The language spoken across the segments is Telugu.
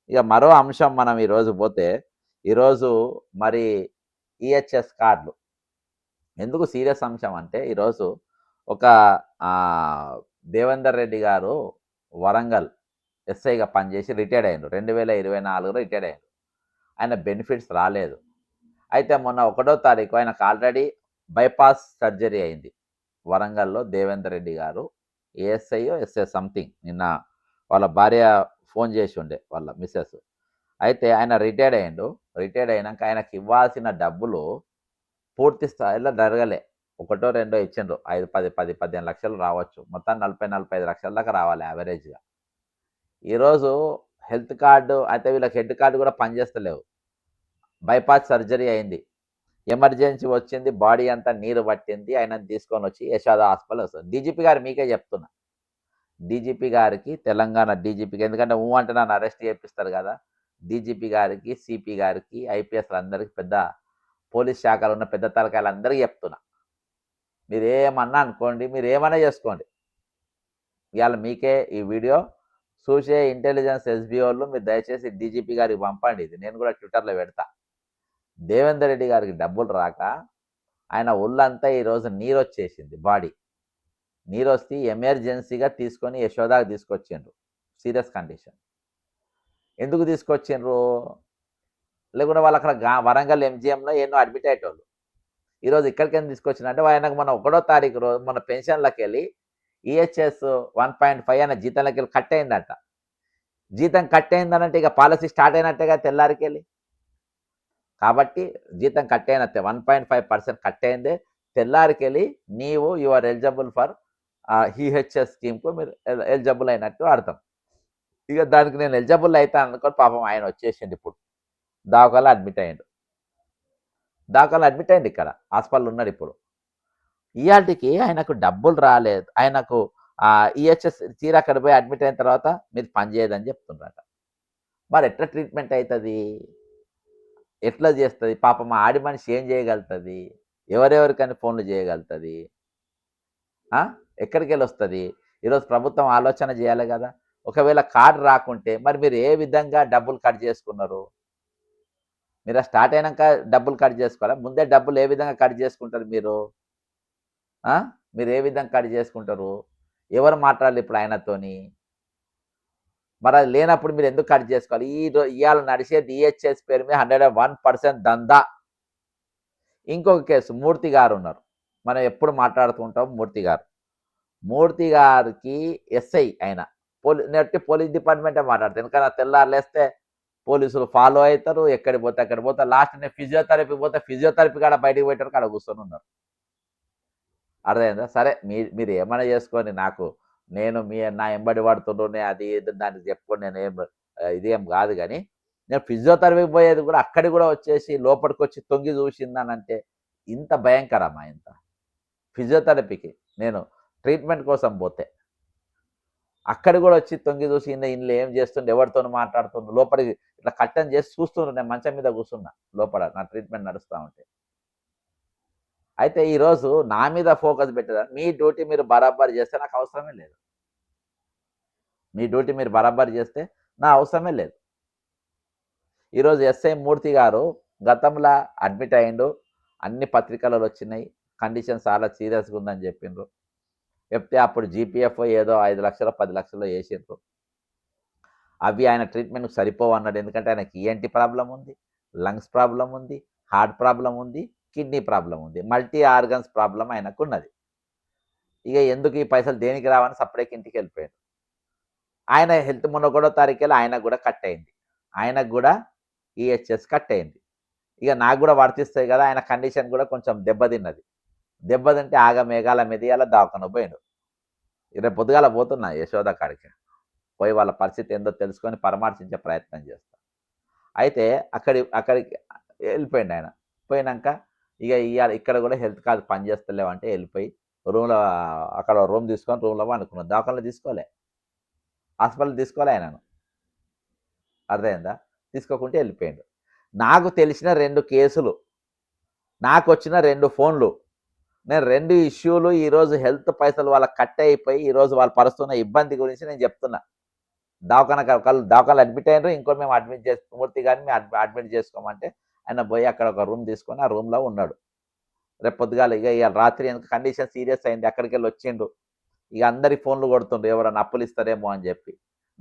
ఇక మరో అంశం మనం ఈరోజు పోతే, ఈరోజు మరి ఈహెచ్ఎస్ కార్డులు ఎందుకు సీరియస్ అంశం అంటే, ఈరోజు ఒక దేవేందర్ రెడ్డి గారు వరంగల్ ఎస్ఐగా పనిచేసి రిటైర్డ్ అయ్యిండు. 2024లో రిటైర్డ్ అయ్యిండు. ఆయన బెనిఫిట్స్ రాలేదు. అయితే మొన్న 1వ తారీఖు ఆయనకు ఆల్రెడీ బైపాస్ సర్జరీ అయింది. వరంగల్‌లో దేవేందర్ రెడ్డి గారు ఏఎస్ఐయో, ఎస్ఐ సంథింగ్ నిన్న వాళ్ళ భార్య ఫోన్ చేసి ఉండే వాళ్ళ మిసెస్. అయితే ఆయన రిటైర్డ్ అయ్యిండు. రిటైర్డ్ అయినాక ఆయనకి ఇవ్వాల్సిన డబ్బులు పూర్తి స్థాయిలో జరగలే. ఒకటో, రెండో ఇచ్చిండ్రు. 5, 10, 15 లక్షలు రావచ్చు. మొత్తం 40, 45 లక్షల దాకా రావాలి యావరేజ్‌గా. ఈరోజు హెల్త్ కార్డు అయితే వీళ్ళకి హెల్త్ కార్డ్ కూడా పనిచేస్తలేవు. బైపాస్ సర్జరీ అయింది. ఎమర్జెన్సీ వచ్చింది. బాడీ అంతా నీరు పట్టింది. ఆయనని తీసుకొనొచ్చి యశోద హాస్పిటల్ వస్తది. డీజీపీ గారు మీకే చెప్తున్నా. డీజీపీ గారికి, తెలంగాణ డీజీపీకి, ఎందుకంటే అంటే నన్ను అరెస్ట్ చేపిస్తారు కదా! డీజీపీ గారికి, సిపి గారికి, ఐపీఎస్‌లందరికి పెద్ద పోలీస్ శాఖలో ఉన్న పెద్ద తలకాయలందరికీ చెప్తున్నా. మీరేమన్నా అనుకోండి. మీరేమన్నా చేసుకోండి. ఇవాళ మీకే ఈ వీడియో చూసే ఇంటెలిజెన్స్ ఎస్బీఓలు మీరు దయచేసి డీజీపీ గారికి పంపండి. ఇది నేను కూడా ట్విట్టర్‌లో పెడతా. దేవేందర్ రెడ్డి గారికి డబ్బులు రాక ఆయన ఒళ్ళంతా ఈరోజు నీరొచ్చేసింది బాడీ. నీరొస్తే ఎమర్జెన్సీగా తీసుకొని యశోదాకి తీసుకొచ్చిండ్రు. Serious condition. ఎందుకు తీసుకొచ్చిండ్రు? లేకుంటే వాళ్ళు అక్కడ వరంగల్ ఎంజీఎంలో ఎన్నో అడ్మిట్ అయ్యేటోళ్ళు. ఈరోజు ఇక్కడికెందుకు తీసుకొచ్చినంటే ఆయనకు మన 1వ తారీఖు రోజు మన పెన్షన్‌లకెళ్ళి ఈహెచ్ఎస్ 1.5 అనే జీతంలోకెళ్ళి కట్ అయిందట. జీతం కట్ అయిందనంటే ఇక పాలసీ స్టార్ట్ అయినట్టేగా తెల్లారికెళ్ళి. కాబట్టి జీతం కట్ అయినట్టే 1.5% కట్ అయిందే. తెల్లారికెళ్ళి you are eligible for EHS స్కీమ్‌కు మీరు ఎలిజిబుల్ అయినట్టు అర్థం. ఇక దానికి నేను ఎలిజిబుల్ అయితాను అనుకోని పాపం ఆయన వచ్చేసిండు ఇప్పుడు. దవాఖానలో అడ్మిట్ అయ్యిండు. దవాఖానలో అడ్మిట్ అయ్యిండు ఇక్కడ. హాస్పిటల్‌లో ఉన్నాడు ఇప్పుడు. ఇయాల్టికి ఆయనకు డబ్బులు రాలేదు. ఆయనకు ఈహెచ్ఎస్ తీరా అక్కడ పోయి అడ్మిట్ అయిన తర్వాత మీరు పని చేయదని చెప్తుండ్రట. మరి ఎట్లా ట్రీట్మెంట్ అవుతుంది? ఎట్లా చేస్తుంది? పాపం ఆ ఆడి మనిషి ఏం చేయగలుగుతుంది? ఎవరెవరికని ఫోన్లు చేయగలుగుతుంది? ఎక్కడికెళ్ళి వస్తుంది? ఈరోజు ప్రభుత్వం ఆలోచన చేయాలి కదా! ఒకవేళ కార్డు రాకుంటే మరి మీరు ఏ విధంగా డబ్బులు కట్ చేసుకున్నారు? మీరు స్టార్ట్ అయినాక డబ్బులు కట్ చేసుకోవాలా? ముందే డబ్బులు ఏ విధంగా కట్ చేసుకుంటారు మీరు? మీరు ఏ విధంగా కట్ చేసుకుంటారు? ఎవరు మాట్లాడాలి ఇప్పుడు ఆయనతోని? మరి అది లేనప్పుడు మీరు ఎందుకు కట్ చేసుకోవాలి? ఇవాళ నడిచేది ఈహెచ్ఎస్ పేరు మీద 101% దందా. ఇంకొక కేసు మూర్తి గారు ఉన్నారు. మనం ఎప్పుడు మాట్లాడుతుంటాం మూర్తి గారు. మూర్తి గారికి ఎస్ఐ ఆయన. నెట్టి పోలీస్ డిపార్ట్మెంటే మాట్లాడతారు. ఎందుకన్నా తెల్లారు లేస్తే పోలీసులు ఫాలో అవుతారు. ఎక్కడికి పోతే అక్కడికి పోతే లాస్ట్ నేను ఫిజియోథెరపీ పోతే ఫిజియోథెరపీ కాడ బయటకు పోయేటోడు కాడ కూర్చొని ఉన్నారు. అర్థమైందా? సరే మీరు ఏమైనా చేసుకొని నేను నా ఎంబడి పడుతుండ్రు అది దానికి చెప్పుకొని నేనేం ఇదేం కాదు కానీ నేను ఫిజియోథెరపీకి పోయేది కూడా అక్కడికి కూడా వచ్చేసి లోపలికి వచ్చి తొంగి చూసిందానంటే ఇంత భయంకరమా ఇంత? ఫిజియోథెరపీకి నేను ట్రీట్మెంట్ కోసం పోతే అక్కడ కూడా వచ్చి తొంగి చూసి ఇంట్లో ఏం చేస్తుండే, ఎవరితో మాట్లాడుతుండ్రు, లోపలికి ఇట్లా కట్టని చేసి చూస్తుండ్రు. నేను మంచం మీద కూర్చున్నా లోపల నా ట్రీట్మెంట్ నడుస్తూ ఉంటే. అయితే ఈరోజు నా మీద ఫోకస్ పెట్టేదాన్ని. మీ డ్యూటీ మీరు బరాబర్ చేస్తే నాకు అవసరమే లేదు. మీ డ్యూటీ మీరు బరాబర్ చేస్తే నా అవసరమే లేదు. ఈరోజు ఎస్ఐ మూర్తి గారు గతంలో అడ్మిట్ అయ్యిండు. అన్ని పత్రికలలో వచ్చినాయి. కండిషన్ చాలా సీరియస్గా ఉందని చెప్పిండ్రు. చెప్తే అప్పుడు జీపీఎఫ్ ఏదో 5 లక్షలు 10 లక్షలు వేసిండ్రు. అవి ఆయన ట్రీట్మెంట్‌కి సరిపోవు అన్నాడు. ఎందుకంటే ఆయనకి ఈఎన్టీ ప్రాబ్లం ఉంది, లంగ్స్ ప్రాబ్లం ఉంది, హార్ట్ ప్రాబ్లం ఉంది, కిడ్నీ ప్రాబ్లం ఉంది, మల్టీ ఆర్గన్స్ ప్రాబ్లం ఆయనకున్నది. ఇక ఎందుకు ఈ పైసలు దేనికి రావని సపరేట్ ఇంటికి వెళ్ళిపోయాడు. ఆయన హెల్త్ మొన్న 1వ తారీఖులో ఆయనకు కూడా కట్ అయింది. ఆయనకు కూడా ఈహెచ్ఎస్ కట్ అయింది. ఇక నాకు కూడా వర్తిస్తాయి కదా! ఆయన కండిషన్ కూడా కొంచెం దెబ్బతిన్నది. దెబ్బతింటే ఆగమేఘాల మీద ఇయాల దవాఖానకు పోయిండు. రేపు పొద్దుగాల పోతున్నా యశోద కాడికి. పోయి వాళ్ళ పరిస్థితి ఏందో తెలుసుకొని పరామర్శించే ప్రయత్నం చేస్తా. అయితే అక్కడికి వెళ్ళిపోయిండు ఆయన. పోయినాక ఇక ఇయాల ఇక్కడ కూడా హెల్త్ కార్డ్ పనిచేస్తలేవంటే వెళ్ళిపోయి రూమ్‌లో అక్కడ రూమ్ తీసుకొని రూమ్‌లో పండుకున్నాడు. దవాఖానలో తీసుకోలే. హాస్పిటల్ తీసుకోలే ఆయనను. అర్థమైందా? తీసుకోకుంటే వెళ్ళిపోయిండు. నాకు తెలిసిన 2 కేసులు, నాకొచ్చిన 2 ఫోన్లు, నేను 2 ఇష్యూలు ఈరోజు హెల్త్ పైసలు వాళ్ళకి కట్ అయిపోయి ఈరోజు వాళ్ళు పరుస్తున్న ఇబ్బంది గురించి నేను చెప్తున్నా. ఒకళ్ళు దవాఖానలో అడ్మిట్ అయ్యారు, ఇంకోటి మేము అడ్మిట్ చేసి మూర్తి గారిని మేము అడ్మిట్ చేసుకోమంటే ఆయన పోయి అక్కడ ఒక రూమ్ తీసుకొని ఆ రూమ్లో ఉన్నాడు. రేపు పొద్దుగాల ఇవాళ రాత్రి ఎందుకు కండిషన్ సీరియస్ అయింది, అక్కడికి వెళ్ళి వచ్చిండు. ఇక అందరికి ఫోన్లు కొడుతుండ్రు ఎవరైనా అప్పులు ఇస్తారేమో అని చెప్పి.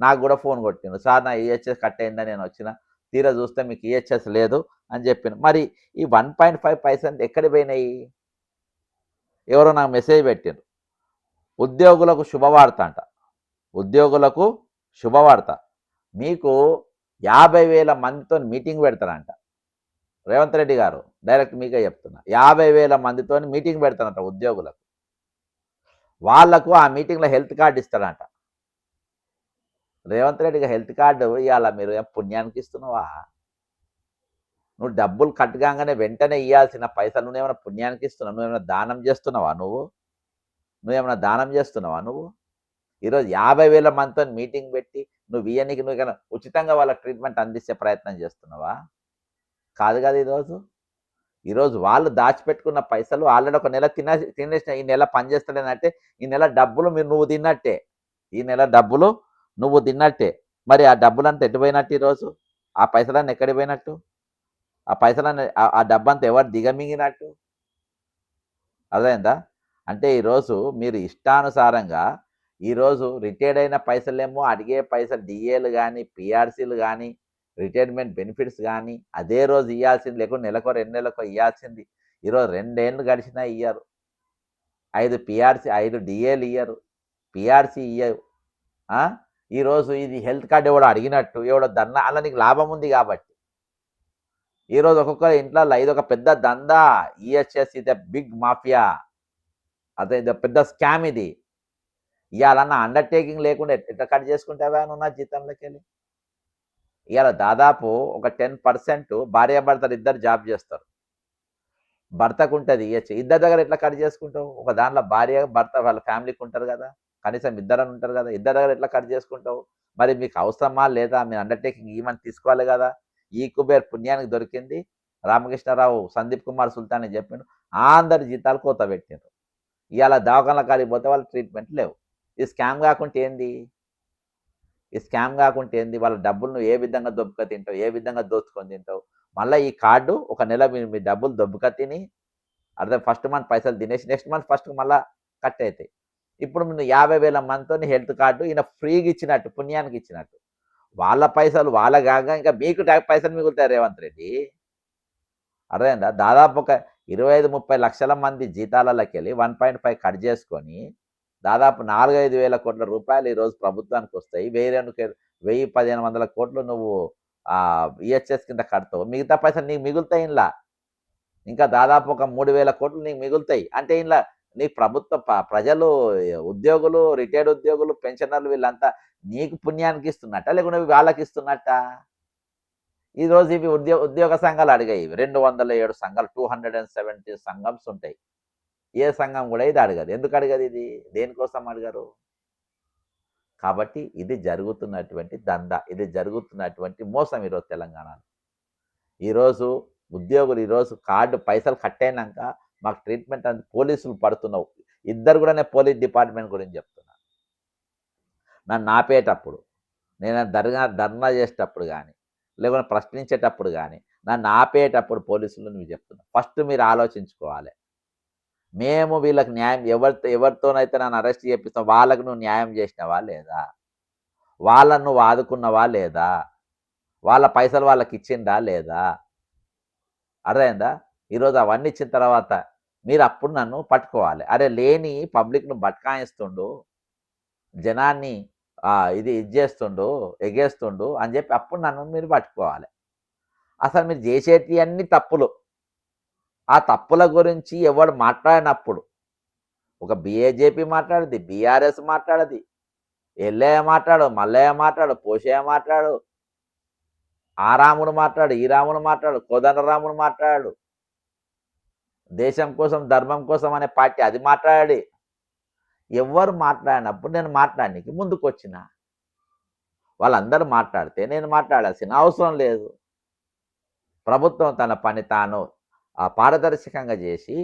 నాకు కూడా ఫోన్ కొట్టిండు, సార్ నా ఈహెచ్ఎస్ కట్ అయిందని నేను వచ్చిన, తీరా చూస్తే మీకు ఈహెచ్ఎస్ లేదు అని చెప్పాను. మరి ఈ 1.5% ఎక్కడికి పోయినాయి? ఎవరో నాకు మెసేజ్ పెట్టిండ్రు, ఉద్యోగులకు శుభవార్త అంట. ఉద్యోగులకు శుభవార్త, మీకు 50,000 మందితో మీటింగ్ పెడతారంట రేవంత్ రెడ్డి గారు. డైరెక్ట్ మీకే చెప్తున్నా, 50,000 మందితో మీటింగ్ పెడతారంట ఉద్యోగులకు. వాళ్లకు ఆ మీటింగ్లో హెల్త్ కార్డు ఇస్తాడంట. రేవంత్ రెడ్డిగా హెల్త్ కార్డు ఇవాళ మీరు ఏం పుణ్యానికి ఇస్తున్నావా? నువ్వు డబ్బులు కట్టగానే వెంటనే ఇవ్వాల్సిన పైసలు నువ్వేమైనా పుణ్యానికి ఇస్తున్నావు? నువ్వేమైనా దానం చేస్తున్నావా? నువ్వేమైనా దానం చేస్తున్నావా? ఈరోజు 50,000 మందితో మీటింగ్ పెట్టి నువ్వు ఇవన్నీకి నువ్వు ఉచితంగా వాళ్ళకి ట్రీట్మెంట్ అందించే ప్రయత్నం చేస్తున్నావా? కాదు కదా. ఈరోజు వాళ్ళు దాచిపెట్టుకున్న పైసలు ఆల్రెడీ ఒక నెల తినేసిన, ఈ నెల పనిచేస్తలేనంటే ఈ నెల డబ్బులు నువ్వు తిన్నట్టే. ఈ నెల డబ్బులు నువ్వు తిన్నట్టే. మరి ఆ డబ్బులంతా ఎటు పోయినట్టు? ఈరోజు ఆ పైసలన్నీ ఎక్కడికి పోయినట్టు? ఆ పైసలన్నీ ఆ డబ్బంతా ఎవరు దిగమింగినట్టు? అర్థమైందా? అంటే ఈరోజు మీరు ఇష్టానుసారంగా ఈరోజు రిటైర్డ్ అయిన పైసలేమో అడిగే పైసలు డిఏలు కానీ పిఆర్సీలు కానీ రిటైర్మెంట్ బెనిఫిట్స్ కానీ అదే రోజు ఇవ్వాల్సింది, లేకుండా నెలకో 2 నెలలకో ఇవ్వాల్సింది ఈరోజు 2 ఏళ్ళు గడిచినా ఇయ్యరు. 5 పిఆర్సీ 5 డిఏలు ఇయ్యరు, పిఆర్సీ ఇయ్యరు. ఈరోజు ఇది హెల్త్ కార్డు ఎవడో అడిగినట్టు ఎవడో దన్నా, అలా నీకు లాభం ఉంది కాబట్టి. ఈరోజు ఒక్కొక్క ఇంట్లో ఇది ఒక పెద్ద దందా. ఈహెచ్ఎస్ ఇది బిగ్ మాఫియా, అదే పెద్ద స్కామ్ ఇది. ఇవాళ అండర్టేకింగ్ లేకుండా ఎట్లా కట్ చేసుకుంటావా నువ్వు నా జీతంలోకి వెళ్ళి? ఇవాళ దాదాపు ఒక 10% భార్యాభర్తలు ఇద్దరు జాబ్ చేస్తారు. భర్తకు ఉంటుంది ఇవ్వచ్చు, ఇద్దరి దగ్గర ఎట్లా కట్ చేసుకుంటావు? ఒక దాంట్లో భార్య భర్త వాళ్ళ ఫ్యామిలీకి ఉంటారు కదా, కనీసం ఇద్దరని ఉంటారు కదా, ఇద్దరి దగ్గర ఎట్లా కట్ చేసుకుంటావు? మరి మీకు అవసరమా లేదా? మీరు అండర్టేకింగ్ ఈమని తీసుకోవాలి కదా. ఈ కుబేర్ పుణ్యానికి దొరికింది. రామకృష్ణారావు సందీప్ కుమార్ సుల్తాన్ అని చెప్పిండు, అందరి జీతాలు కోత పెట్టిండ్రు. ఇవాళ దవాఖానల కాడికి పోతే వాళ్ళ ట్రీట్మెంట్ లేవు. ఈ స్కామ్ కాకుంటే ఏంది? వాళ్ళ డబ్బులు నువ్వు ఏ విధంగా దొబ్బుక తింటావు, ఏ విధంగా దోచుకొని తింటావు? మళ్ళీ ఈ కార్డు ఒక నెల మీ డబ్బులు దొబ్బుక తిని ఫస్ట్ మంత్ పైసలు తినేసి నెక్స్ట్ మంత్ ఫస్ట్ మళ్ళీ కట్ అవుతాయి. ఇప్పుడు నువ్వు 50,000 మందితో హెల్త్ కార్డు ఈయన ఫ్రీగా ఇచ్చినట్టు, పుణ్యానికి ఇచ్చినట్టు. వాళ్ళ పైసలు వాళ్ళ కాగా ఇంకా మీకు పైసలు మిగులుతాయి రేవంత్ రెడ్డి. అర్థమైందా? దాదాపు ఒక 25-30 లక్షల మంది జీతాలలోకి వెళ్ళి 1.5 కట్ చేసుకొని దాదాపు 4-5 వేల కోట్ల రూపాయలు ఈరోజు ప్రభుత్వానికి వస్తాయి. 1,000-1,500 కోట్లు నువ్వు ఈహెచ్ఎస్ కింద కడతావు. మిగతా పైసలు నీకు మిగులుతాయి. ఇంకా దాదాపు ఒక 3,000 కోట్లు నీకు మిగులుతాయి. అంటే ఇలా నీ ప్రభుత్వ ప్రజలు, ఉద్యోగులు, రిటైర్డ్ ఉద్యోగులు, పెన్షనర్లు వీళ్ళంతా నీకు పుణ్యానికి ఇస్తున్నట్ట, లేకుంటే వాళ్ళకి ఇస్తున్నట్ట? ఈరోజు ఇవి ఉద్యోగ సంఘాలు అడిగాయి. 207 సంఘాలు, 270 సంఘమ్స్ ఉంటాయి. ఏ సంఘం కూడా ఇది అడగదు. ఎందుకు అడగదు? ఇది దేనికోసం అడగరు? కాబట్టి ఇది జరుగుతున్నటువంటి దందా, ఇది జరుగుతున్నటువంటి మోసం ఈరోజు తెలంగాణలో. ఈరోజు ఉద్యోగులు ఈరోజు కార్డు పైసలు కట్టయినాక మాకు ట్రీట్మెంట్ అని పోలీసులు పడుతున్నావు. ఇద్దరు కూడా నేను పోలీస్ డిపార్ట్మెంట్ గురించి చెప్తున్నా. నన్ను ఆపేటప్పుడు, నేను ధర్నా చేసేటప్పుడు కానీ, లేకుంటే ప్రశ్నించేటప్పుడు కానీ, నన్ను ఆపేటప్పుడు పోలీసులు నువ్వు చెప్తున్నా, ఫస్ట్ మీరు ఆలోచించుకోవాలి. మేము వీళ్ళకి న్యాయం ఎవరితోనైతే నన్ను అరెస్ట్ చేపిస్తాం వాళ్ళకు నువ్వు న్యాయం చేసినవా లేదా? వాళ్ళను నువ్వు ఆదుకున్నవా లేదా? వాళ్ళ పైసలు వాళ్ళకి ఇచ్చిందా లేదా? అర్థమైందా? ఈరోజు అవన్నీ ఇచ్చిన తర్వాత మీరు అప్పుడు నన్ను పట్టుకోవాలి. అరే లేని పబ్లిక్ను బట్కాయిస్తుండు, జనాన్ని ఇది చేస్తుండు, ఎగేస్తుండు అని చెప్పి అప్పుడు నన్ను మీరు పట్టుకోవాలి. అసలు మీరు చేసేటి అన్ని తప్పులు. ఆ తప్పుల గురించి ఎవడు మాట్లాడినప్పుడు ఒక బీజేపీ మాట్లాడది, బీఆర్ఎస్ మాట్లాడది, ఎల్లయ్య మాట్లాడు, మల్లయ్య మాట్లాడు, పోషయ్య మాట్లాడు, ఆ రాముడు మాట్లాడు, ఈ రాముడు మాట్లాడు, కోదండరాముడు మాట్లాడు, దేశం కోసం ధర్మం కోసం అనే పార్టీ అది మాట్లాడి, ఎవరు మాట్లాడినప్పుడు నేను మాట్లాడడానికి ముందుకు వచ్చిన. వాళ్ళందరూ మాట్లాడితే నేను మాట్లాడాల్సిన అవసరం లేదు. ప్రభుత్వం తన పని తాను పారదర్శకంగా చేసి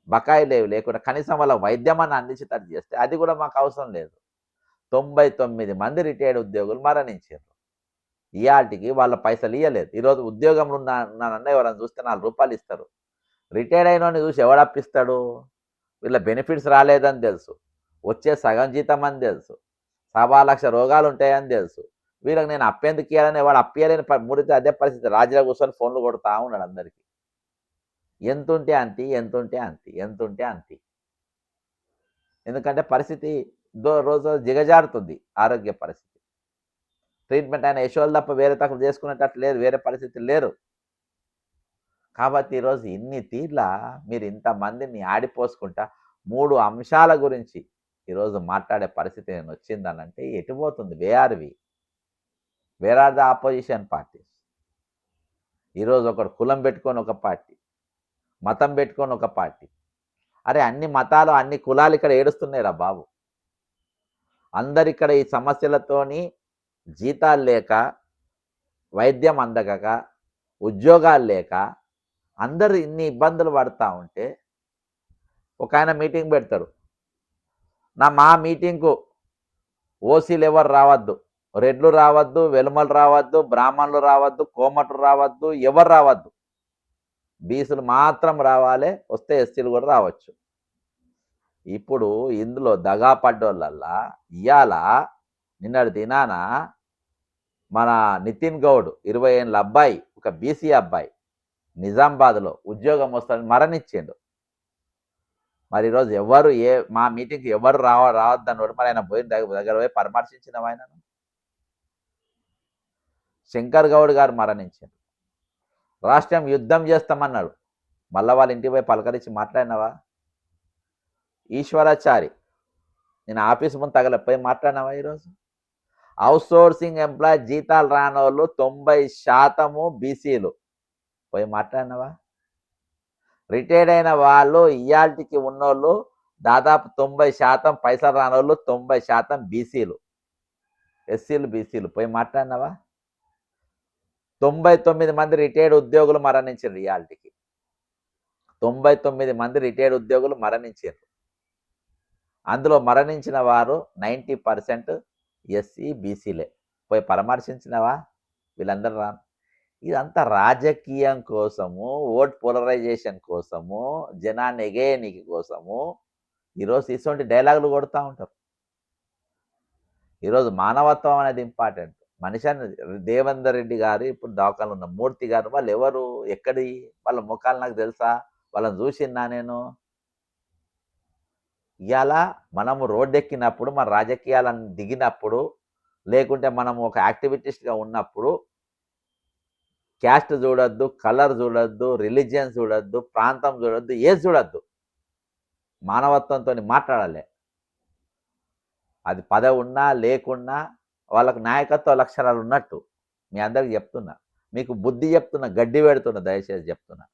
బకాయిలు లేకుండా కనీసం వాళ్ళ వైద్యమాన్ని అందించేటట్టు చేస్తే అది కూడా మాకు అవసరం లేదు. 99 మంది రిటైర్డ్ ఉద్యోగులు మరణించారు. ఇయాల్టికి వాళ్ళ పైసలు ఇయ్యలేదు. ఈరోజు ఉద్యోగంలో ఉన్నానన్న ఎవరైనా చూస్తే రూ. 4 ఇస్తారు. రిటైర్డ్ అయినోడిని చూసి ఎవడు అప్పిస్తాడు? వీళ్ళ బెనిఫిట్స్ రాలేదని తెలుసు. వచ్చే సగం జీతం అని తెలుసు. 1,00,000 రోగాలు ఉంటాయని తెలుసు. వీళ్ళకి నేను అప్పెందుకు ఇయ్యాలని వాడు అప్పియలేని ముడితే అదే పరిస్థితి. రాజీలో కూర్చొని ఫోన్లు కొడతా ఉన్నాడు అందరికి. ఎంతుంటే అంతి, ఎంతుంటే అంతి, ఎంతుంటే అంతి. ఎందుకంటే పరిస్థితి రోజు దిగజారుతుంది ఆరోగ్య పరిస్థితి. ట్రీట్మెంట్ ఆయన యశోలు తప్ప వేరే తక్కువ చేసుకునేటట్లు లేదు, వేరే పరిస్థితి లేరు. కాబట్టి ఈరోజు ఇన్ని తీర్ల మీరు ఇంతమందిని ఆడిపోసుకుంటా 3 అంశాల గురించి ఈరోజు మాట్లాడే పరిస్థితి నేను వచ్చిందనంటే ఎటుపోతుంది? Where are the opposition parties. ఈరోజు ఒకడు కులం పెట్టుకొని ఒక పార్టీ, మతం పెట్టుకొని ఒక పార్టీ. అరే అన్ని మతాలు అన్ని కులాలు ఇక్కడ ఏడుస్తున్నాయిరా బాబు. అందరు ఇక్కడ ఈ సమస్యలతోని జీతాలు లేక, వైద్యం అందక, ఉద్యోగాలు లేక అందరూ ఇన్ని ఇబ్బందులు పడతా ఉంటే ఒక ఆయన మీటింగ్ పెడతాడు. మా మీటింగ్కు ఓసీలు ఎవరు రావద్దు, రెడ్లు రావద్దు, వెలుమలు రావద్దు, బ్రాహ్మణులు రావద్దు, కోమటులు రావద్దు, ఎవరు రావద్దు, బీసీలు మాత్రం రావాలి, వస్తే ఎస్సీలు కూడా రావచ్చు. ఇప్పుడు ఇందులో దగా పడ్డోళ్ళల్లా ఇవాళ నిన్నటి దినాన మన నితిన్ గౌడ్ 20 ఏళ్ళ అబ్బాయి, ఒక బీసీ అబ్బాయి నిజామాబాద్లో ఉద్యోగం వస్తుందని మరణించిండు. మరి ఈరోజు ఎవరు మా మీటింగ్కి ఎవరు రావద్దన్నాడు. మరి ఆయన పోయిన దగ్గర పోయి పరామర్శించిన ఆయనను. శంకర్ గౌడ్ గారు మరణించారు. రాష్ట్రం యుద్ధం చేస్తామన్నాడు. మళ్ళా వాళ్ళ ఇంటికి పోయి పలకరించి మాట్లాడినావా? ఈశ్వరాచారి నేను ఆఫీస్ ముందు తగలపోయి మాట్లాడినావా? ఈరోజు అవుట్సోర్సింగ్ ఎంప్లాయీ జీతాలు రానోళ్ళు 90% బీసీలు, పోయి మాట్లాడినావా? రిటైర్డ్ అయిన వాళ్ళు ఇయాల్టికి ఉన్నోళ్ళు దాదాపు 90% పైసలు రానోళ్ళు 90% బీసీలు, ఎస్సీలు, బీసీలు, పోయి మాట్లాడినావా? 99 మంది రిటైర్డ్ ఉద్యోగులు మరణించారు. ఇయాల్టికి 99 మంది రిటైర్డ్ ఉద్యోగులు మరణించారు. అందులో మరణించిన వారు 90% ఎస్సీ, బీసీలే. పోయి పరామర్శించినవా? వీళ్ళందరూ రాను. ఇదంతా రాజకీయం కోసము, ఓట్ పోలరైజేషన్ కోసము, జనాన్ని ఎగేయనికి కోసము ఈరోజు ఇటువంటి డైలాగులు కొడుతూ ఉంటారు. ఈరోజు మానవత్వం అనేది ఇంపార్టెంట్. మనిషి దేవేందర్ రెడ్డి గారు ఇప్పుడు దవాఖానలో ఉన్న మూర్తి గారు, వాళ్ళు ఎవరు, ఎక్కడి, వాళ్ళ ముఖాలు నాకు తెలుసా? వాళ్ళని చూసినా నేను? ఇలా మనము రోడ్డెక్కినప్పుడు, మన రాజకీయాలను దిగినప్పుడు, లేకుంటే మనము ఒక యాక్టివిటిస్ట్గా ఉన్నప్పుడు క్యాస్ట్ చూడొద్దు, కలర్ చూడొద్దు, రిలీజియన్ చూడొద్దు, ప్రాంతం చూడొద్దు, ఏది చూడొద్దు. మానవత్వంతో మాట్లాడాలి. అది పదవి ఉన్నా లేకున్నా వాళ్ళకు నాయకత్వ లక్షణాలు ఉన్నట్టు మీ అందరికి చెప్తున్నా. మీకు బుద్ధి చెప్తున్నా, గడ్డి పెడుతున్నా, దయచేసి చెప్తున్నా.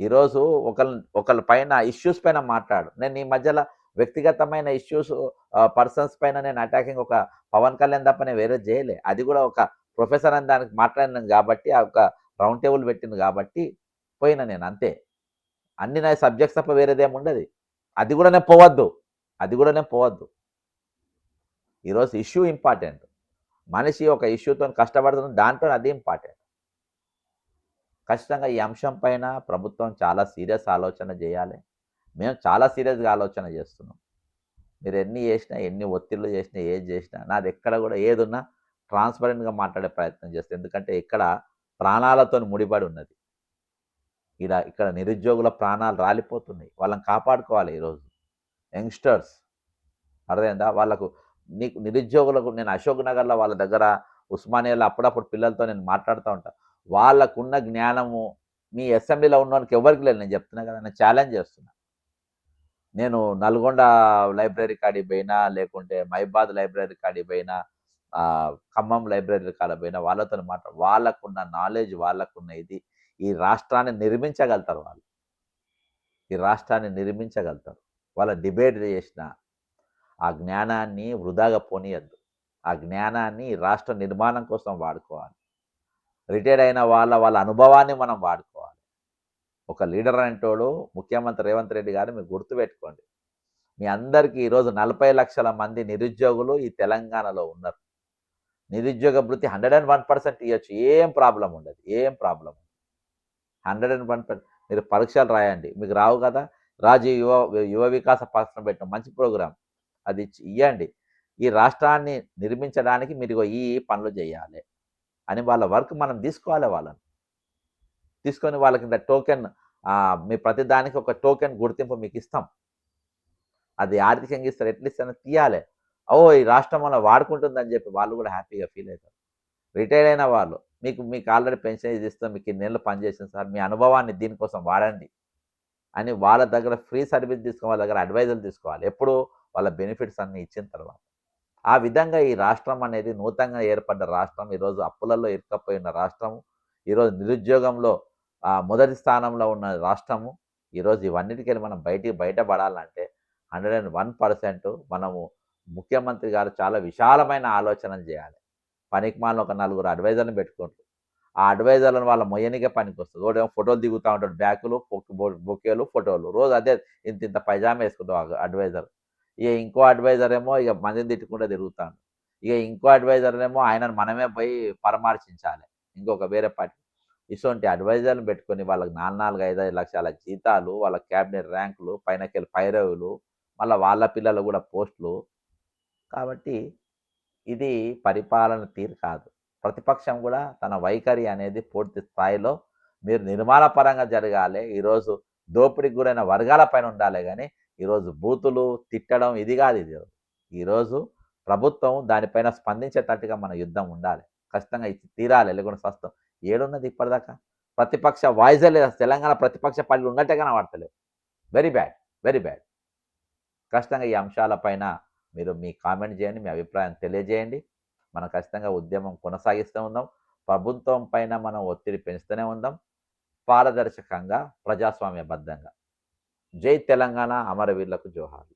ఈరోజు ఒకళ్ళ పైన ఇష్యూస్ పైన మాట్లాడు. నేను ఈ మధ్యలో వ్యక్తిగతమైన ఇష్యూస్ పర్సన్స్ పైన నేను అటాకింగ్ ఒక పవన్ కళ్యాణ్ తప్ప నేను వేరే చేయలే. అది కూడా ఒక ప్రొఫెసర్ అని దానికి మాట్లాడినాను కాబట్టి, ఆ ఒక రౌండ్ టేబుల్ పెట్టింది కాబట్టి పోయినా నేను, అంతే. అన్ని నా సబ్జెక్ట్స్ తప్ప వేరేదేమి ఉండదు. అది కూడా నేను పోవద్దు. ఈరోజు ఇష్యూ ఇంపార్టెంట్. మనిషి ఒక ఇష్యూతో కష్టపడుతున్న దాంట్లో అది ఇంపార్టెంట్. ఖచ్చితంగా ఈ అంశం పైన ప్రభుత్వం చాలా సీరియస్ ఆలోచన చేయాలి. మేము చాలా సీరియస్గా ఆలోచన చేస్తున్నాం. మీరు ఎన్ని చేసినా, ఎన్ని ఒత్తిళ్ళు చేసినా, ఏది చేసినా, నాది ఎక్కడ కూడా ఏదున్నా ట్రాన్స్పరెంట్గా మాట్లాడే ప్రయత్నం చేస్తాను. ఎందుకంటే ఇక్కడ ప్రాణాలతో ముడిపడి ఉన్నది. ఇక్కడ నిరుద్యోగుల ప్రాణాలు రాలిపోతున్నాయి. వాళ్ళని కాపాడుకోవాలి. ఈరోజు యంగ్స్టర్స్ అర్థమైందా? వాళ్ళకు నిరుద్యోగులకు నేను అశోక్ నగర్లో వాళ్ళ దగ్గర ఉస్మానియాలో అప్పుడప్పుడు పిల్లలతో నేను మాట్లాడుతూ ఉంటాను. వాళ్ళకున్న జ్ఞానము మీ అసెంబ్లీలో ఉన్నవానికి ఎవరికి లేదు. నేను చెప్తున్నా కదా, నేను ఛాలెంజ్ చేస్తున్నా. నేను నల్గొండ లైబ్రరీ కాడికి పోయినా, లేకుంటే మైబాద్ లైబ్రరీ కాడికి పోయినా, ఖమ్మం లైబ్రరీ కాడికి పోయినా వాళ్ళతో వాళ్ళకున్న నాలెడ్జ్, వాళ్ళకున్న ఇది ఈ రాష్ట్రాన్ని నిర్మించగలుగుతారు. ఈ రాష్ట్రాన్ని నిర్మించగలుగుతారు. వాళ్ళ డిబేట్ చేసిన ఆ జ్ఞానాన్ని వృధాగా పోనీయద్దు. ఆ జ్ఞానాన్ని రాష్ట్ర నిర్మాణం కోసం వాడుకోవాలి. రిటైర్డ్ అయిన వాళ్ళ అనుభవాన్ని మనం వాడుకోవాలి. ఒక లీడర్ అంటోడు ముఖ్యమంత్రి రేవంత్ రెడ్డి గారు మీరు గుర్తుపెట్టుకోండి. మీ అందరికీ ఈరోజు 40 లక్షల మంది నిరుద్యోగులు ఈ తెలంగాణలో ఉన్నారు. నిరుద్యోగ భృతి 101% ఇయ్యొచ్చు. ఏం ప్రాబ్లమ్ ఉండదు. ఏం ప్రాబ్లమ్ 101% మీరు పరీక్షలు రాయండి. మీకు రావు కదా! రాజీవ్ యువ వికాస పథకం పెట్టిన మంచి ప్రోగ్రామ్. అది ఇయ్యండి. ఈ రాష్ట్రాన్ని నిర్మించడానికి మీరు ఇగో ఈ పనులు చేయాలి అని వాళ్ళ వర్క్ మనం తీసుకోవాలి వాళ్ళని. తీసుకొని వాళ్ళకి ఇంత టోకెన్ మీ ప్రతి దానికి ఒక టోకెన్ గుర్తింపు మీకిస్తాం. అది ఆర్థికంగా ఇస్తారు. ఎట్లా ఇస్తారో తీయాలి. ఓహ్! ఈ రాష్ట్రం మనం వాడుకుంటుందని చెప్పి వాళ్ళు కూడా హ్యాపీగా ఫీల్ అవుతారు. రిటైర్ అయిన వాళ్ళు మీకు ఆల్రెడీ పెన్షన్ ఇది ఇస్తాం. మీకు ఇన్నేళ్ళు పనిచేసాను సార్. మీ అనుభవాన్ని దీనికోసం వాడండి అని వాళ్ళ దగ్గర ఫ్రీ సర్వీస్ తీసుకోవాలి. వాళ్ళ దగ్గర అడ్వైజర్లు తీసుకోవాలి. ఎప్పుడు వాళ్ళ బెనిఫిట్స్ అన్నీ ఇచ్చిన తర్వాత. ఆ విధంగా ఈ రాష్ట్రం అనేది నూతనంగా ఏర్పడ్డ రాష్ట్రం. ఈరోజు అప్పులలో ఇరుక్కపోయిన రాష్ట్రము. ఈరోజు నిరుద్యోగంలో మొదటి స్థానంలో ఉన్న రాష్ట్రము. ఈరోజు ఇవన్నిటికెళ్ళి మనం బయటపడాలంటే 101% మనము ముఖ్యమంత్రి గారు చాలా విశాలమైన ఆలోచనలు చేయాలి. పనికిమాలిన ఒక నలుగురు అడ్వైజర్‌ని పెట్టుకుంటారు. ఆ అడ్వైజర్‌లను వాళ్ళ మొయ్యనికే పనికొస్తది. ఒకడేమో ఫోటోలు దిగుతా ఉంటాడు. బ్యాకులు, బొకేలు, ఫోటోలు. రోజు అదే ఇంతింత పైజామా ఏసుకుంటాడు అడ్వైజర్. ఇక ఇంకో అడ్వైజర్ ఏమో ఇక మందిని తిట్టుకుంటూ తిరుగుతాడు. ఇక ఇంకో అడ్వైజర్ ఏమో ఆయనను మనమే పోయి పరామర్శించాలి. ఇంకొక వేరే పార్టీ. ఇటువంటి అడ్వైజర్‌ని పెట్టుకొని వాళ్ళకి 4, 5 లక్షల జీతాలు, వాళ్ళ క్యాబినెట్ ర్యాంకులు, పైనకెళ్ళి పైరవులు, మళ్ళా వాళ్ళ పిల్లలు కూడా పోస్టులు. కాబట్టి ఇది పరిపాలన తీరు కాదు. ప్రతిపక్షం కూడా తన వైఖరి అనేది పూర్తి స్థాయిలో మీరు నిర్మాణపరంగా జరగాలి. ఈరోజు దోపిడీకి గురైన వర్గాల పైన ఉండాలే గానీ, ఈరోజు బూతులు, తిట్టడం ఇది గాదు ఇది. ఈరోజు ప్రభుత్వం దానిపైన స్పందించేటట్టుగా మన యుద్ధం ఉండాలి. ఖచ్చితంగా ఇచ్చి తీరాలి. లేకుంటే సస్తాం. ఏడున్నది ఇప్పటిదాకా? ప్రతిపక్ష వాయిసే లేదు. తెలంగాణ ప్రతిపక్ష పార్టీలు ఉన్నట్టే కనబడతలేవు. Very bad. Very bad. ఖచ్చితంగా ఈ అంశాలపైన మీరు మీ కామెంట్ చేయండి. మీ అభిప్రాయం తెలియజేయండి. మనం ఖచ్చితంగా ఉద్యమం కొనసాగిస్తూ ఉందాం. ప్రభుత్వం పైన మనం ఒత్తిడి పెంచుతూనే ఉందాం. పారదర్శకంగా, ప్రజాస్వామ్యబద్ధంగా. జై తెలంగాణ! అమరవీరులకు జోహార్లు.